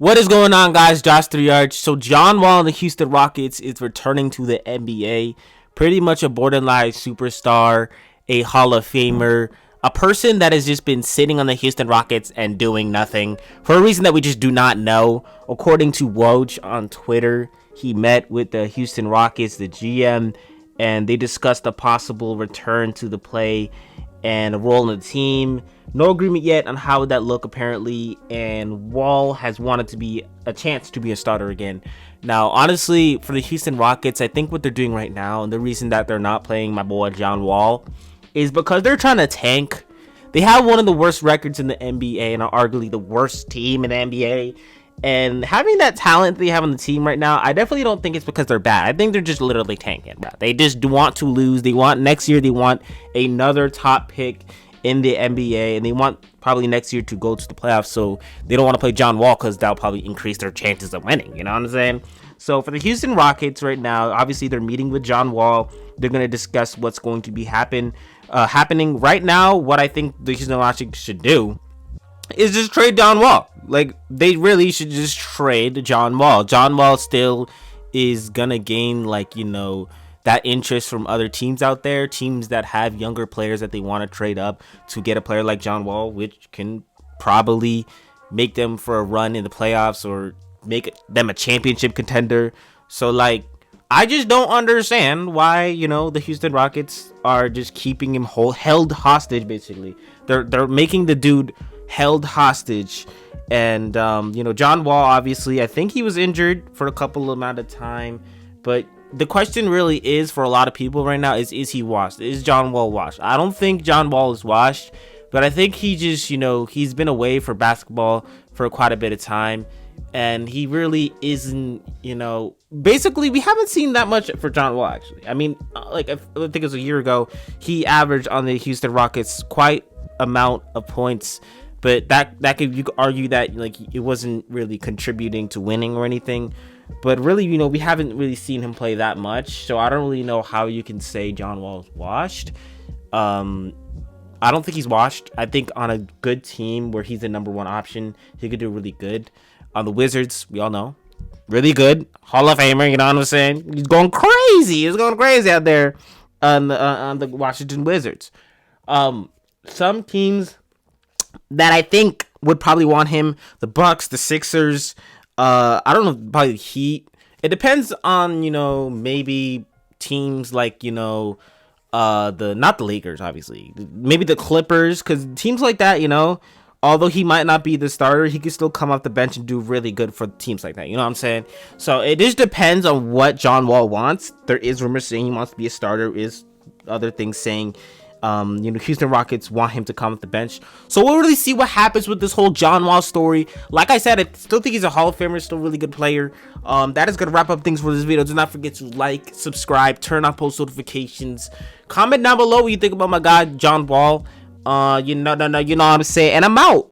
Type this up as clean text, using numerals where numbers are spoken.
What is going on, guys? Josh 3Arch. So John Wall and the Houston Rockets is returning to the NBA. Pretty much a borderline superstar, a Hall of Famer, a person that has just been sitting on the Houston Rockets and doing nothing for a reason that we just do not know. According to Woj on Twitter, he met with the Houston Rockets, the GM, and they discussed a possible return to the play and a role in the team. No agreement yet on how would that look, apparently, and Wall has wanted to be a chance to be a starter again. Now, honestly, for the Houston Rockets, I think what they're doing right now, and the reason that they're not playing my boy John Wall, is because they're trying to tank. They have one of the worst records in the NBA and are arguably the worst team in the NBA. And having that talent they have on the team right now, I definitely don't think it's because they're bad. I think they're just literally tanking, bro. They just want to lose. They want next year, they want another top pick in the NBA, and they want probably next year to go to the playoffs. So they don't want to play John Wall because that'll probably increase their chances of winning. You know what I'm saying? So for the Houston Rockets right now, obviously they're meeting with John Wall. They're going to discuss what's going to be happening right now. What I think the Houston Rockets should do is just trade John Wall. Like, they really should just trade John Wall. John Wall still is gonna gain, like, you know, that interest from other teams out there, teams that have younger players that they want to trade up to get a player like John Wall, which can probably make them for a run in the playoffs or make them a championship contender. So, like, I just don't understand why, you know, the Houston Rockets are just keeping him held hostage. Basically, they're making the dude held hostage. And you know, John Wall, obviously, I think he was injured for a couple amount of time, but the question really is for a lot of people right now is he washed? Is John Wall washed? I don't think John Wall is washed, but I think he just, you know, he's been away for basketball for quite a bit of time, and he really isn't, you know, basically we haven't seen that much for John Wall, actually. I mean, like, I think it was a year ago, he averaged on the Houston Rockets quite amount of points, but that could, you could argue that, like, it wasn't really contributing to winning or anything. But really, you know, we haven't really seen him play that much, so I don't really know how you can say John Wall's washed. I don't think he's washed. I think on a good team where he's the number one option, he could do really good. On the Wizards, we all know, really good, Hall of Famer. You know what I'm saying? He's going crazy. He's going crazy out there on the Washington Wizards. Some teams that I think would probably want him: the Bucks, the Sixers. I don't know, probably the Heat. It depends on, you know, maybe teams like, you know, not the Lakers, obviously, maybe the Clippers, because teams like that, you know, although he might not be the starter, he could still come off the bench and do really good for teams like that. You know what I'm saying? So it just depends on what John Wall wants. There is rumors saying he wants to be a starter. Is other things saying you know, Houston Rockets want him to come off the bench. So we'll really see what happens with this whole John Wall story. Like I said, I still think he's a Hall of Famer, still a really good player. That is going to wrap up things for this video. Do not forget to like, subscribe, turn on post notifications. Comment down below what you think about my guy, John Wall. You know what I'm saying. And I'm out.